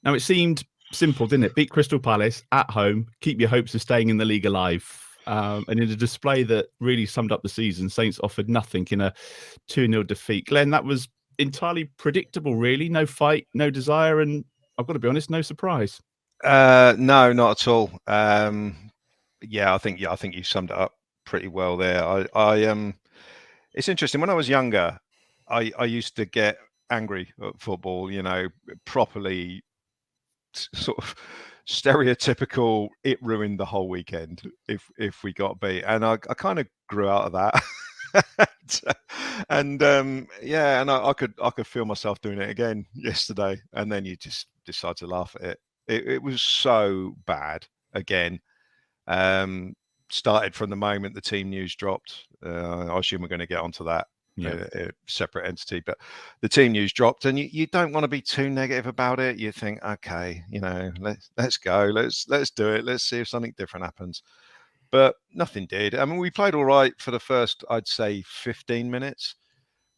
Now, it seemed simple, didn't it? Beat Crystal Palace at home, keep your hopes of staying in the league alive. And in a display that really summed up the season, Saints offered nothing in a 2-0 defeat. Glenn, that was entirely predictable, really. No fight, no desire, and I've got to be honest, no surprise. No, not at all. I think you summed it up pretty well there. It's interesting. When I was younger, I used to get angry at football. Properly sort of stereotypical. It ruined the whole weekend if we got beat, and I kind of grew out of that. and I could feel myself doing it again yesterday, and then you just decide to laugh at it. It was so bad again. Started from the moment the team news dropped. I assume we're going to get onto that. A separate entity, but the team news dropped, and you don't want to be too negative about it. You think, okay, let's go, let's do it, let's see if something different happens. But nothing did. I mean, we played all right for the first, I'd say, 15 minutes,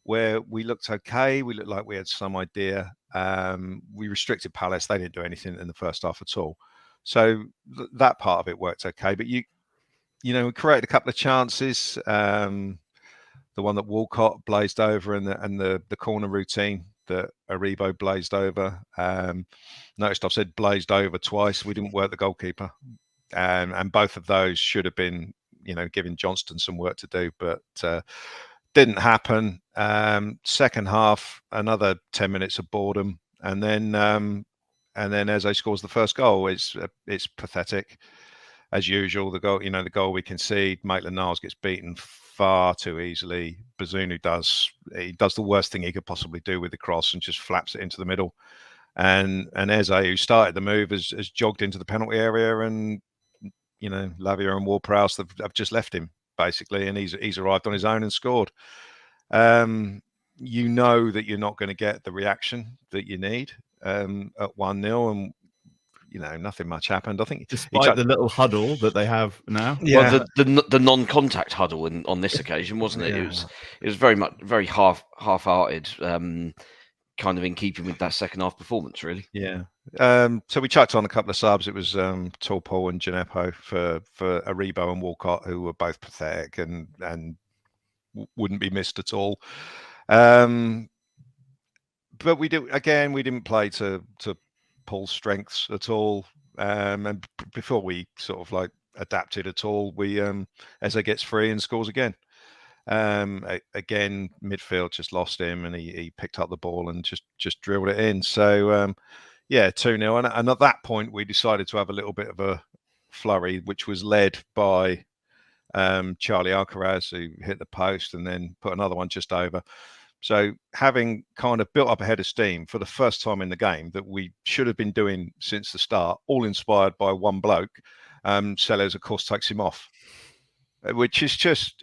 where we looked okay. We looked like we had some idea. We restricted Palace. They didn't do anything in the first half at all. So that part of it worked okay. But we created a couple of chances. The one that Walcott blazed over, and the corner routine that Aribo blazed over. Noticed I've said blazed over twice. We didn't work the goalkeeper, and both of those should have been, giving Johnston some work to do, but didn't happen. Second half, another 10 minutes of boredom, and then Eze scores the first goal. It's pathetic as usual. The goal we concede. Maitland-Niles gets beaten far too easily. Bazunu does the worst thing he could possibly do with the cross and just flaps it into the middle. And Eze, who started the move, has jogged into the penalty area, and Lavia and Ward-Prowse have just left him basically, and he's arrived on his own and scored. That you're not going to get the reaction that you need at 1-0, and nothing much happened. I think despite the little huddle that they have now. Yeah. Well, the non-contact huddle on this occasion, wasn't it? Yeah. It was very half-hearted, kind of in keeping with that second half performance, really. Yeah. So we chucked on a couple of subs. It was Torpol and Gineppo for Aribo and Walcott, who were both pathetic and wouldn't be missed at all. But we didn't play to Paul's strengths at all. And before we sort of like adapted at all, Eze gets free and scores again. Again, midfield just lost him, and he picked up the ball and just drilled it in. So 2-0, and at that point we decided to have a little bit of a flurry, which was led by Charlie Alcaraz, who hit the post and then put another one just over. So having kind of built up a head of steam for the first time in the game that we should have been doing since the start, all inspired by one bloke, Sellers, of course, takes him off, which is just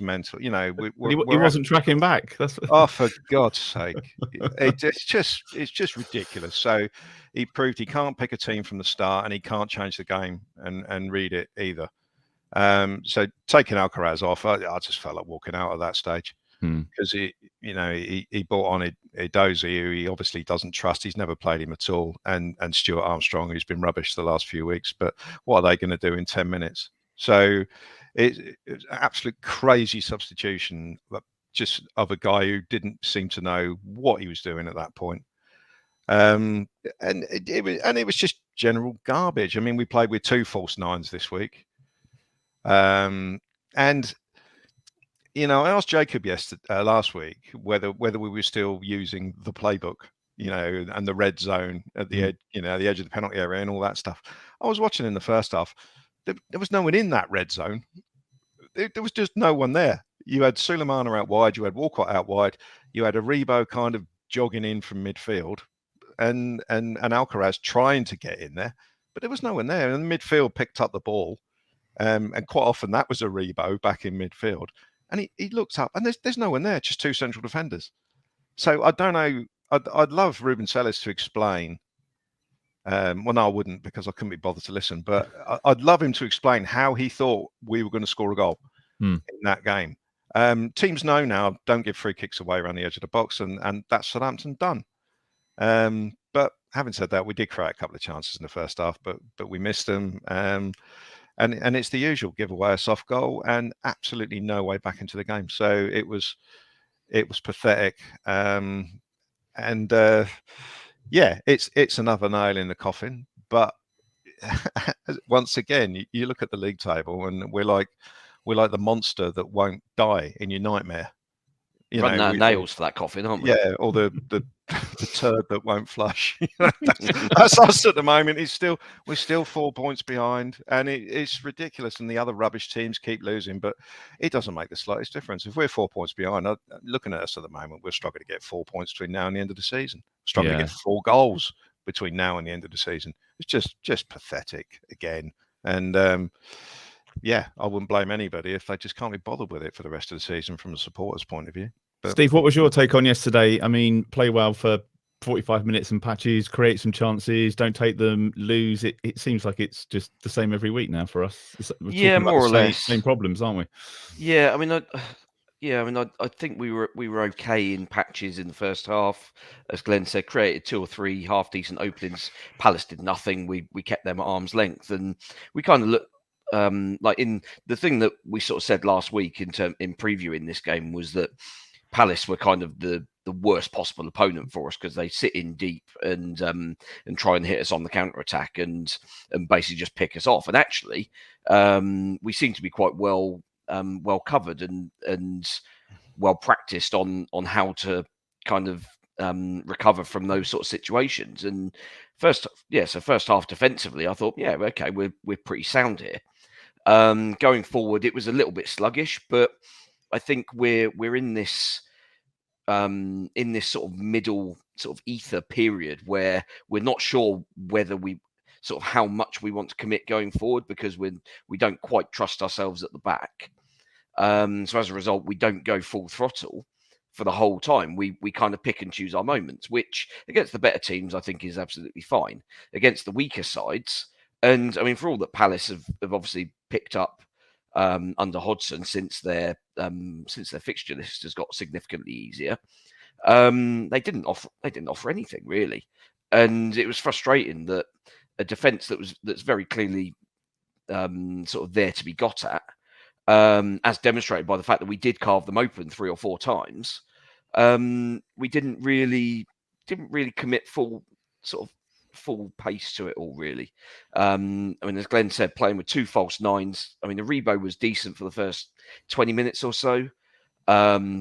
mental. He wasn't tracking back. Oh, for God's sake. It's just ridiculous. So he proved he can't pick a team from the start, and he can't change the game and read it either. So taking Alcaraz off, I just felt like walking out at that stage. Because he brought on Edozie, who he obviously doesn't trust. He's never played him at all, and Stuart Armstrong, who's been rubbish the last few weeks. But what are they going to do in 10 minutes? So it's an absolute crazy substitution, just of a guy who didn't seem to know what he was doing at that point. And it was just general garbage. I mean, we played with 2 false nines this week, and. I asked Jacob last week whether we were still using the playbook, and the red zone at the edge, the edge of the penalty area and all that stuff. I was watching in the first half. There was no one in that red zone. There was just no one there. You had Sulemana out wide. You had Walcott out wide. You had Aribo kind of jogging in from midfield, and Alcaraz trying to get in there, but there was no one there. And the midfield picked up the ball, and quite often that was Aribo back in midfield. And he looked up, and there's no one there, just 2 central defenders. So I don't know. I'd love Ruben Sellers to explain. Well, no, I wouldn't, because I couldn't be bothered to listen. But I'd love him to explain how he thought we were going to score a goal in that game. Teams know now, don't give free kicks away around the edge of the box, and that's Southampton done. But having said that, we did create a couple of chances in the first half, but we missed them. And it's the usual: give away a soft goal and absolutely no way back into the game. So it was pathetic. Yeah, it's another nail in the coffin. But once again, you look at the league table, and we're like the monster that won't die in your nightmare. Run out of nails for that coffin, aren't we? Yeah, or the turd that won't flush. That's us at the moment. We're still 4 points behind, and it's ridiculous. And the other rubbish teams keep losing, but it doesn't make the slightest difference. If we're 4 points behind, looking at us at the moment, we're struggling to get 4 points between now and the end of the season. Struggling to get 4 goals between now and the end of the season. It's just pathetic again. And I wouldn't blame anybody if they just can't be bothered with it for the rest of the season from a supporter's point of view. But, Steve, what was your take on yesterday? I mean, play well for 45 minutes in patches, create some chances, don't take them, lose. It seems like it's just the same every week now for us. We're more or less. Same problems, aren't we? Yeah, I mean, I think we were okay in patches in the first half. As Glenn said, created 2 or 3 half decent openings. Palace did nothing. We kept them at arm's length, and we kind of looked like in the thing that we sort of said last week in previewing this game was that Palace were kind of the worst possible opponent for us because they sit in deep and try and hit us on the counter attack and basically just pick us off. And actually, we seem to be quite well covered and well practiced on how to kind of recover from those sort of situations. And first half defensively, I thought, yeah, okay, we're pretty sound here. Going forward, it was a little bit sluggish, but I think we're in this sort of middle sort of ether period where we're not sure whether we sort of how much we want to commit going forward because we don't quite trust ourselves at the back. So as a result, we don't go full throttle for the whole time. We kind of pick and choose our moments, which against the better teams I think is absolutely fine. Against the weaker sides, and I mean for all that Palace have obviously picked up under Hodgson since their fixture list has got significantly easier. They didn't offer anything really, and it was frustrating that a defence that's very clearly sort of there to be got at, as demonstrated by the fact that we did carve them open 3 or 4 times. We didn't really commit full pace to it all, really. I mean, as Glenn said, playing with 2 false nines. I mean, the Rebo was decent for the first 20 minutes or so,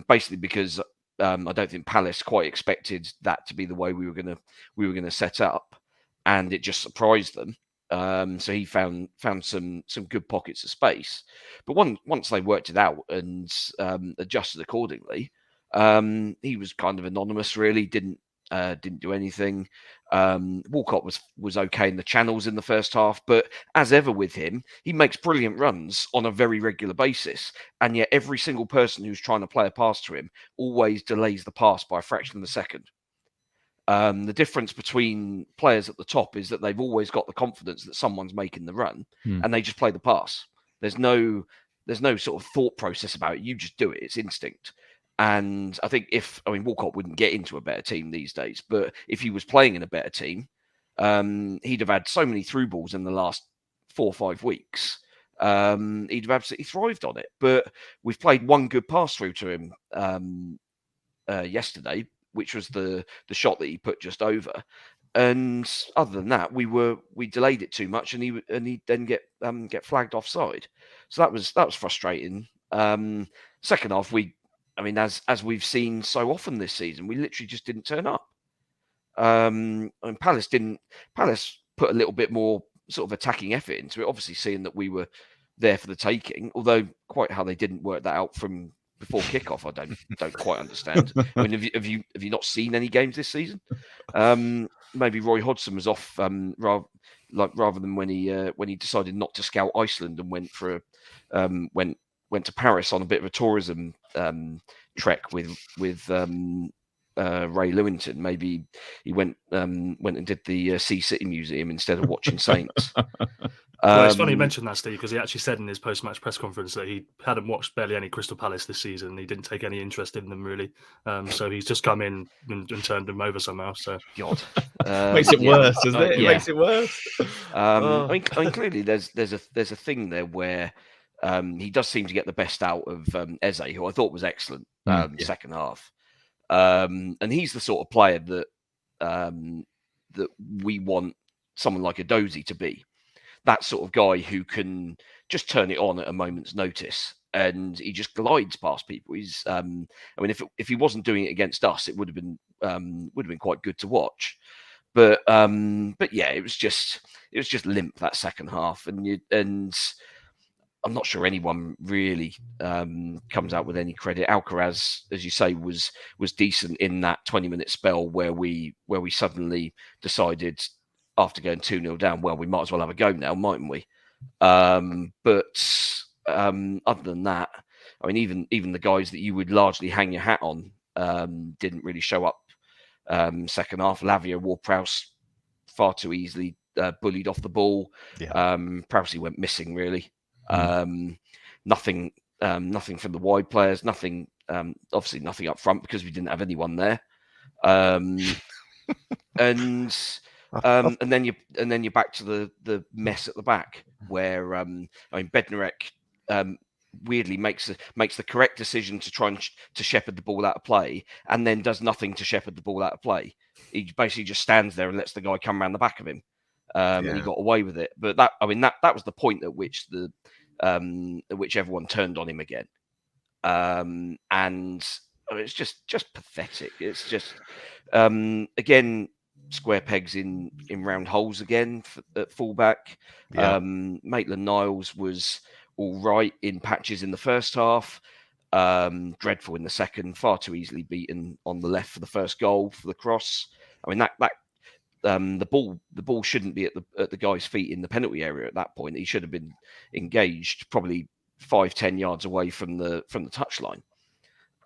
basically because I don't think Palace quite expected that to be the way we were going to set up, and it just surprised them. So he found some good pockets of space, but once they worked it out and adjusted accordingly, he was kind of anonymous. Really, didn't do anything. Walcott was okay in the channels in the first half, but as ever with him, he makes brilliant runs on a very regular basis, and yet every single person who's trying to play a pass to him always delays the pass by a fraction of a second. The difference between players at the top is that they've always got the confidence that someone's making the run, and they just play the pass. There's no sort of thought process about it. You just do it. It's instinct. And I think Walcott wouldn't get into a better team these days, but if he was playing in a better team, he'd have had so many through balls in the last 4 or 5 weeks. He'd have absolutely thrived on it. But we've played one good pass through to him yesterday, which was the shot that he put just over. And other than that, we delayed it too much, and he'd then get flagged offside. So that was frustrating. Second half, as we've seen so often this season, we literally just didn't turn up. Palace put a little bit more sort of attacking effort into it, obviously seeing that we were there for the taking, although quite how they didn't work that out from before kickoff, I don't quite understand. I mean, have you not seen any games this season? Maybe Roy Hodgson was off rather than when he decided not to scout Iceland and went to Paris on a bit of a tourism trek with Ray Lewington. Maybe he went and did the Sea City Museum instead of watching Saints. Well, it's funny you mentioned that, Steve, because he actually said in his post-match press conference that he hadn't watched barely any Crystal Palace this season. He didn't take any interest in them, really. So he's just come in and turned them over somehow. So God, makes it worse, doesn't it? It yeah. makes it worse. I mean, clearly there's a thing there where he does seem to get the best out of Eze, who I thought was excellent second half. And he's the sort of player that that we want someone like a Dozy to be. That sort of guy who can just turn it on at a moment's notice, and he just glides past people. He's, I mean, if he wasn't doing it against us, it would have been quite good to watch. But yeah, it was just limp that second half, and I'm not sure anyone really comes out with any credit. Alcaraz, as you say, was decent in that 20-minute spell where we suddenly decided, after going 2-0 down, well, we might as well have a go now, mightn't we? But other than that, I mean, even the guys that you would largely hang your hat on didn't really show up second half. Lavia, Ward-Prowse far too easily bullied off the ball. Yeah. Prowse went missing, really. Nothing from the wide players. Nothing, obviously nothing up front because we didn't have anyone there. And then you're back to the mess at the back where I mean, Bednarek weirdly makes the correct decision to try and to shepherd the ball out of play, and then does nothing to shepherd the ball out of play. He basically just stands there and lets the guy come around the back of him, and he got away with it. But that was the point at which everyone turned on him again, and I mean, it's just pathetic. It's just again, square pegs in round holes again at fullback. Yeah. Maitland-Niles was all right in patches in the first half, dreadful in the second, far too easily beaten on the left for the first goal for the cross. I mean, that the ball shouldn't be at the guy's feet in the penalty area at that point. He should have been engaged probably 5-10 yards away from the touchline.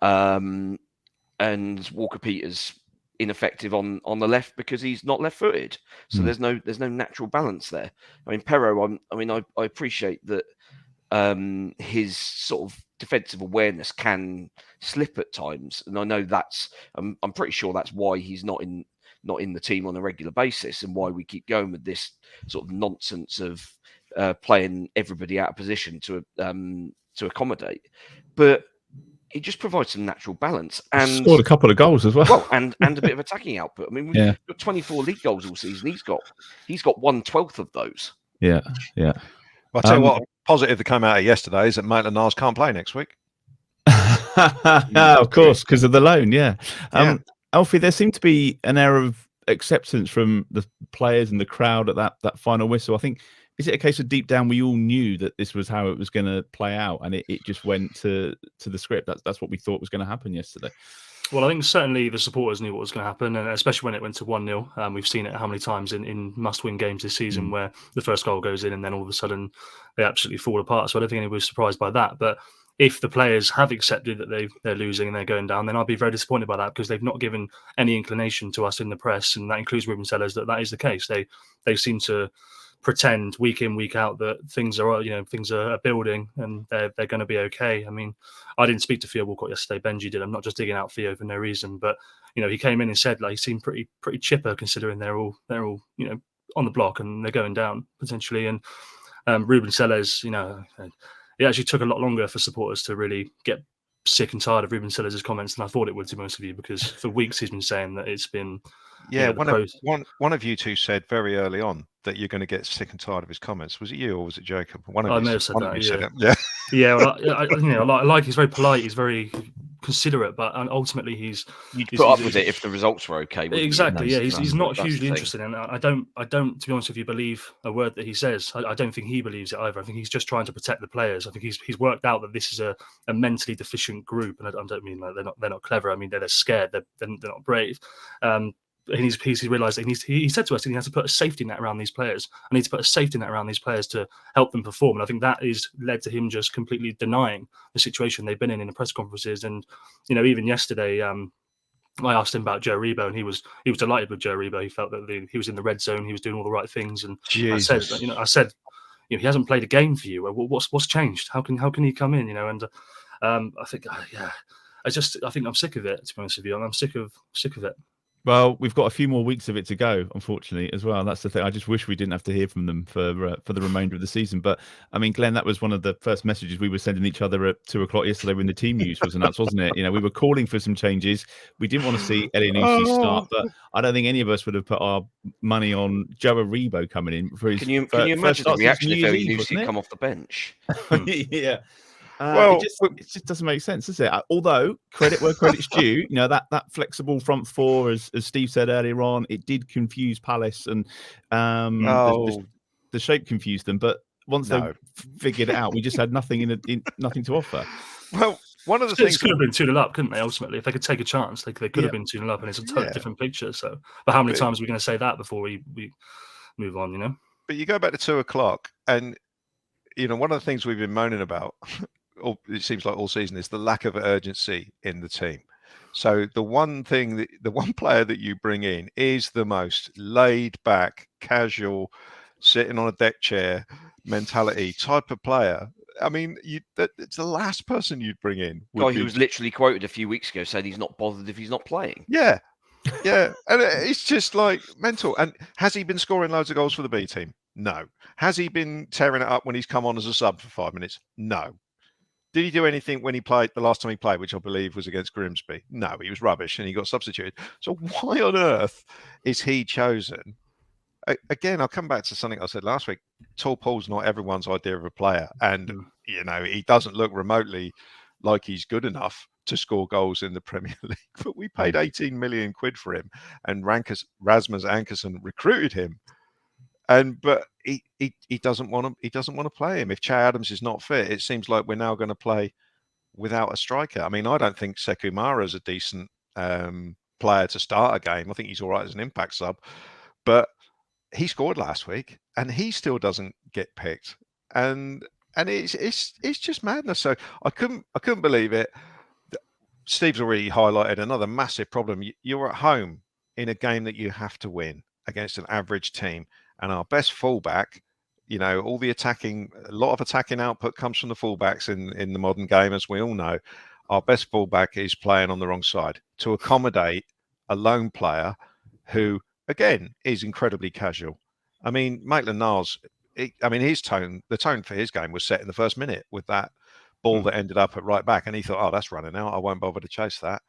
And Walker-Peters ineffective on the left because he's not left-footed, so there's no natural balance there. I mean, Perro, I appreciate that his sort of defensive awareness can slip at times, and I know that's I'm pretty sure that's why he's not in the team on a regular basis, and why we keep going with this sort of nonsense of playing everybody out of position to accommodate. But he just provides some natural balance and scored a couple of goals as well. Well, and a bit of attacking output. I mean, we've got 24 league goals all season. He's got 1/12 of those. Yeah. Well, I'll tell you what, positive that came out of yesterday is that Maitland-Niles can't play next week. Of course, because of the loan. Yeah. Alfie, there seemed to be an air of acceptance from the players and the crowd at that final whistle. I think, is it a case of deep down we all knew that this was how it was going to play out, and it just went to the script? That's what we thought was going to happen yesterday. Well, I think certainly the supporters knew what was going to happen, and especially when it went to 1-0. We've seen it how many times in must-win games this season where the first goal goes in and then all of a sudden they absolutely fall apart. So I don't think anybody was surprised by that. But if the players have accepted that they're losing and they're going down, then I'll be very disappointed by that, because they've not given any inclination to us in the press, and that includes Ruben Sellers, that is the case. They seem to pretend week in, week out that things are building and they're going to be okay. I mean, I didn't speak to Theo Walcott yesterday. Benji did. I'm not just digging out Theo for no reason, but he came in and said he seemed pretty chipper, considering they're all on the block and they're going down potentially. And Ruben Sellers, it actually took a lot longer for supporters to really get sick and tired of Ruben Sellers' comments than I thought it would, to be honest with you, because for weeks he's been saying that it's been one of you two said very early on that you're going to get sick and tired of his comments. Was it you or was it Jacob? I may have said that. Said it. Yeah. Well, I like he's very polite. He's very considerate, but ultimately he's put up with it if the results were okay. Exactly. Yeah, he's not hugely interested, and I don't. To be honest with you, believe a word that he says. I don't think he believes it either. I think he's just trying to protect the players. I think he's worked out that this is a mentally deficient group, and I don't mean like they're not clever. I mean they're scared. They're not brave. And he's realised that he said to us that he has to put a safety net around these players. I need to put a safety net around these players to help them perform. And I think that is led to him just completely denying the situation they've been in the press conferences. And, even yesterday, I asked him about Joe Rebo, and he was delighted with Joe Rebo. He felt that he was in the red zone. He was doing all the right things. And I said, he hasn't played a game for you. What's changed? How can he come in? And I think I think I'm sick of it. To be honest with you, I'm sick of it. Well, we've got a few more weeks of it to go, unfortunately, as well. That's the thing. I just wish we didn't have to hear from them for the remainder of the season. But I mean, Glenn, that was one of the first messages we were sending each other at 2:00 yesterday when the team news was announced, wasn't it? We were calling for some changes. We didn't want to see Elyounoussi start, but I don't think any of us would have put our money on Joe Aribo coming in for his. Can you imagine the reaction if Elyounoussi come off the bench? Yeah. Well, it just doesn't make sense, does it? Although credit where credit's due, that flexible front four, as Steve said earlier on, it did confuse Palace, and the shape confused them. But once they figured it out, we just had nothing nothing to offer. Well, one of the things could have been 2-0 up, couldn't they? Ultimately, if they could take a chance, they could have been 2-0 up, and it's a totally different picture. So, but how many times are we going to say that before we move on? But you go back to 2:00, and one of the things we've been moaning about. It seems like all season is the lack of urgency in the team. So the one player that you bring in is the most laid back, casual, sitting on a deck chair mentality type of player. I mean, it's the last person you'd bring in. Guy who was literally quoted a few weeks ago said he's not bothered if he's not playing. Yeah. And it's just like mental. And has he been scoring loads of goals for the B team? No. Has he been tearing it up when he's come on as a sub for 5 minutes? No. Did he do anything when he played the last time he played, which I believe was against Grimsby? No, he was rubbish and he got substituted. So why on earth is he chosen? Again, I'll come back to something I said last week. Tall Paul's not everyone's idea of a player. And, he doesn't look remotely like he's good enough to score goals in the Premier League. But we paid 18 million quid for him, and Rasmus Ankersen recruited him. But he doesn't want to play him. If Che Adams is not fit, it seems like we're now going to play without a striker. I mean, I don't think Sekou Mara is a decent player to start a game. I think he's all right as an impact sub, but he scored last week and he still doesn't get picked. And it's just madness. So I couldn't believe it. Steve's already highlighted another massive problem. You're at home in a game that you have to win against an average team. And our best fullback, a lot of attacking output comes from the fullbacks in the modern game, as we all know. Our best fullback is playing on the wrong side to accommodate a lone player who, again, is incredibly casual. I mean, Maitland-Niles, the tone for his game was set in the first minute with that ball that ended up at right back. And he thought, that's running out. I won't bother to chase that.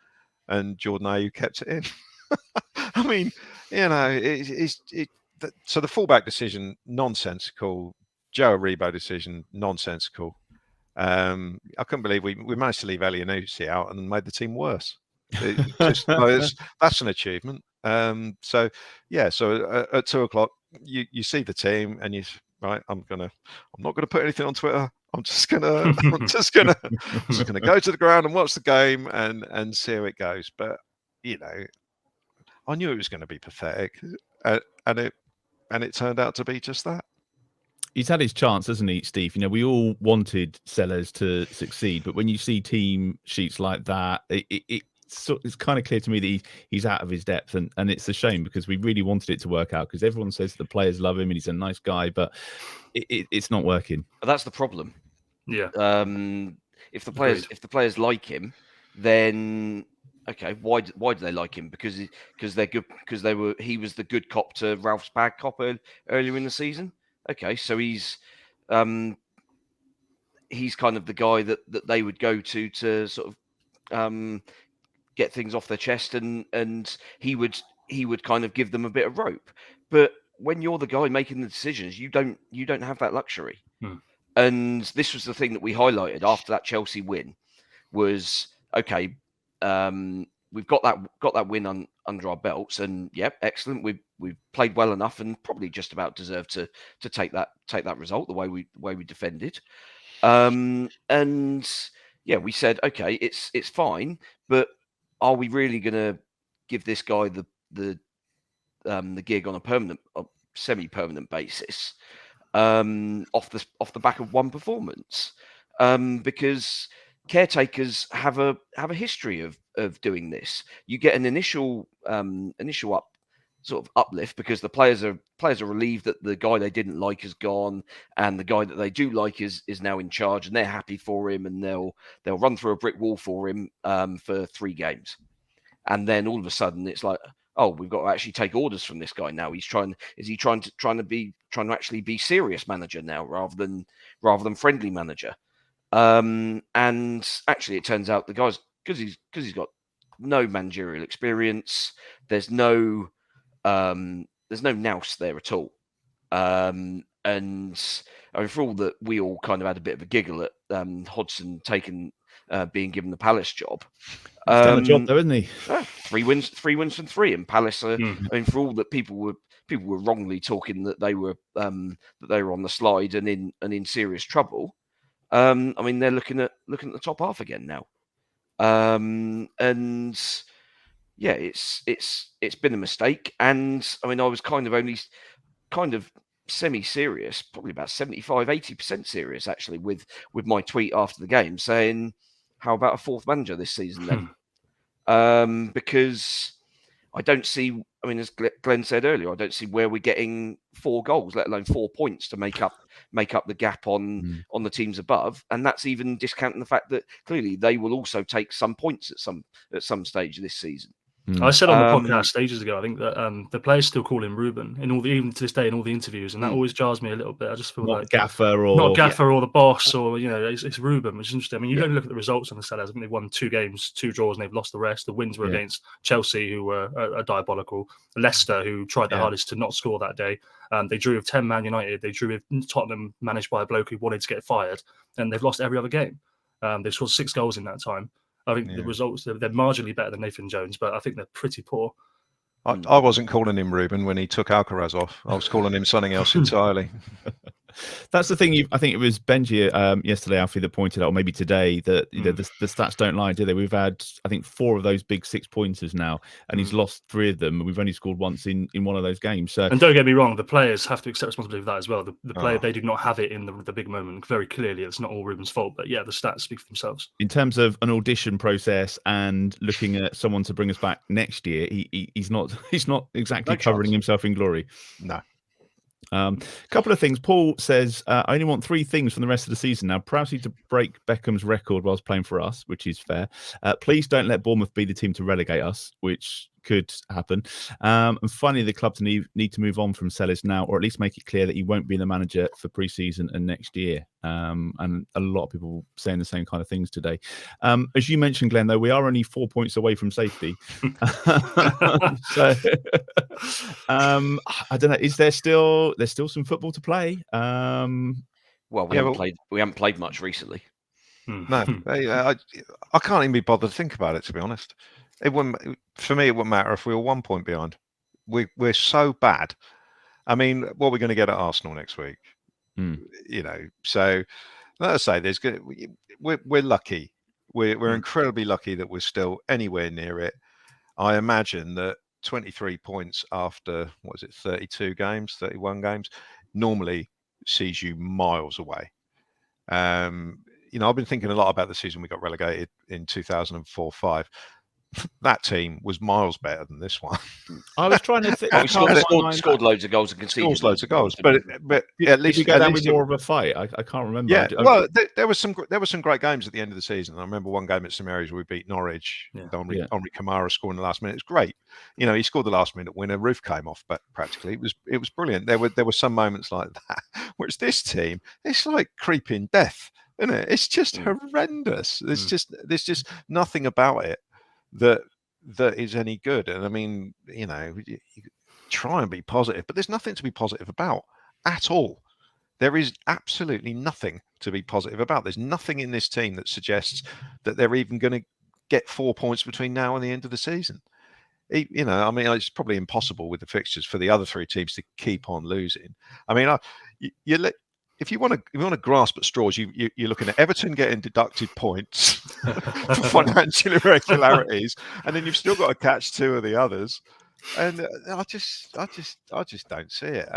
And Jordan Ayew kept it in. I mean, so the fullback decision, nonsensical. Joe Aribo decision, nonsensical. I couldn't believe we managed to leave Elyounoussi out and made the team worse. That's an achievement. So at 2:00, you see the team and I'm not gonna put anything on Twitter. I'm just gonna go to the ground and watch the game and see how it goes. But I knew it was going to be pathetic, and it turned out to be just that. He's had his chance, hasn't he, Steve? We all wanted Sellers to succeed, but when you see team sheets like that, it's kind of clear to me that he's out of his depth, and it's a shame because we really wanted it to work out because everyone says the players love him and he's a nice guy, but it's not working. That's the problem. Yeah. If the players like him, then okay, why do they like him? Because they're good. Because he was the good cop to Ralph's bad cop earlier in the season. Okay, so he's kind of the guy that they would go to sort of get things off their chest, and he would kind of give them a bit of rope. But when you're the guy making the decisions, you don't have that luxury. And this was the thing that we highlighted after that Chelsea win was, okay, we've got that win under our belts, and yep, excellent. We've played well enough and probably just about deserved to take that result the way we defended. And yeah, we said, okay, it's fine, but are we really going to give this guy the gig on a semi-permanent basis off the back of one performance? Because caretakers have a history of doing this. You get an initial sort of uplift because the players are relieved that the guy they didn't like has gone, and the guy that they do like is now in charge, and they're happy for him, and they'll run through a brick wall for him for 3 games, and then all of a sudden it's like, oh, we've got to actually take orders from this guy now. Is he trying to actually be serious manager now rather than friendly manager? And actually, it turns out the guy's because he's got no managerial experience. There's no nous there at all. And I mean, for all that we all kind of had a bit of a giggle at Hodgson being given the Palace job. He's done a job though, isn't he? 3 wins from 3, and Palace. I mean, for all that people were wrongly talking that they were on the slide and in serious trouble. I mean, they're looking at the top half again now. And yeah, it's been a mistake. And I mean, I was kind of semi-serious, probably about 75-80% serious actually, with my tweet after the game saying, how about a 4th manager this season then? Because I don't see, I mean, as Glenn said earlier, I don't see where we're getting 4 goals, let alone 4 points to make up the gap on the teams above. And that's even discounting the fact that clearly they will also take some points at some stage this season. I said on the podcast ages ago, I think that the players still call him Ruben even to this day in all the interviews, and that always jars me a little bit. I just feel like Gaffer or the boss, or it's Ruben, which is interesting. I mean, you don't look at the results on the Sellers. I think they've won 2 games, 2 draws, and they've lost the rest. The wins were against Chelsea, who were diabolical. Leicester, who tried their hardest to not score that day. They drew with 10 Man United. They drew with Tottenham, managed by a bloke who wanted to get fired, and they've lost every other game. They've scored 6 goals in that time. I think the results, they're marginally better than Nathan Jones, but I think they're pretty poor. I wasn't calling him Ruben when he took Alcaraz off. I was calling him something else entirely. That's the thing. I think it was Benji yesterday, Alfie, that pointed out, or maybe today, that the stats don't lie, do they? We've had, I think, 4 of those big 6-pointers now, and he's lost 3 of them. And we've only scored once in one of those games. So, and don't get me wrong, the players have to accept responsibility for that as well. The player, they do not have it in the big moment. Very clearly, it's not all Ruben's fault. But yeah, the stats speak for themselves. In terms of an audition process and looking at someone to bring us back next year, he's not exactly covering himself in glory. No. Couple of things. Paul says, I only want 3 things from the rest of the season. Now, Prowse to break Beckham's record whilst playing for us, which is fair. Please don't let Bournemouth be the team to relegate us, which could happen. And finally, the club need to move on from Sellers now, or at least make it clear that he won't be the manager for pre-season and next year. And a lot of people saying the same kind of things today. As you mentioned, Glenn, though, we are only 4 points away from safety. So I don't know. Is there's still some football to play? Well, we haven't played much recently. No, I can't even be bothered to think about it, to be honest. For me, it wouldn't matter if we were 1 point behind. We're so bad. I mean, what are we going to get at Arsenal next week? So let us say we're lucky. We're incredibly lucky that we're still anywhere near it. I imagine that 23 points after 32 games, 31 games, normally sees you miles away. I've been thinking a lot about the season we got relegated in 2004-05. That team was miles better than this one. I was trying to think. We scored loads of goals and conceded loads of goals, but at least we go down with more of a fight. I can't remember. Yeah, well, there was some great games at the end of the season. I remember one game at St Mary's where we beat Norwich. Henri Camara scoring the last minute. It was great. He scored the last minute winner. Roof came off, but practically it was brilliant. There were some moments like that. Whereas this team, it's like creeping death, isn't it? It's just horrendous. There's just nothing about it that is any good. And I mean, you try and be positive, but there's nothing to be positive about at all. There is absolutely nothing to be positive about. There's nothing in this team that suggests that they're even going to get 4 points between now and the end of the season. I mean, it's probably impossible with the fixtures for the other 3 teams to keep on losing. I mean, if you want to grasp at straws, you're looking at Everton getting deducted points for financial irregularities, and then you've still got to catch 2 of the others. And I just don't see it.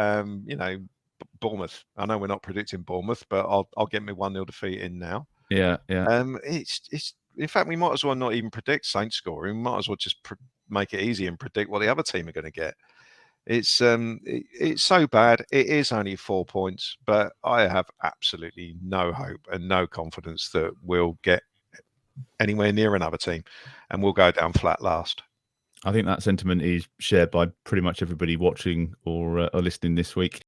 Bournemouth. I know we're not predicting Bournemouth, but I'll get my 1-0 defeat in now. Yeah. It's in fact, we might as well not even predict Saints scoring. We might as well just make it easy and predict what the other team are going to get. It's so bad. It is only 4 points, but I have absolutely no hope and no confidence that we'll get anywhere near another team, and we'll go down flat last. I think that sentiment is shared by pretty much everybody watching or listening this week.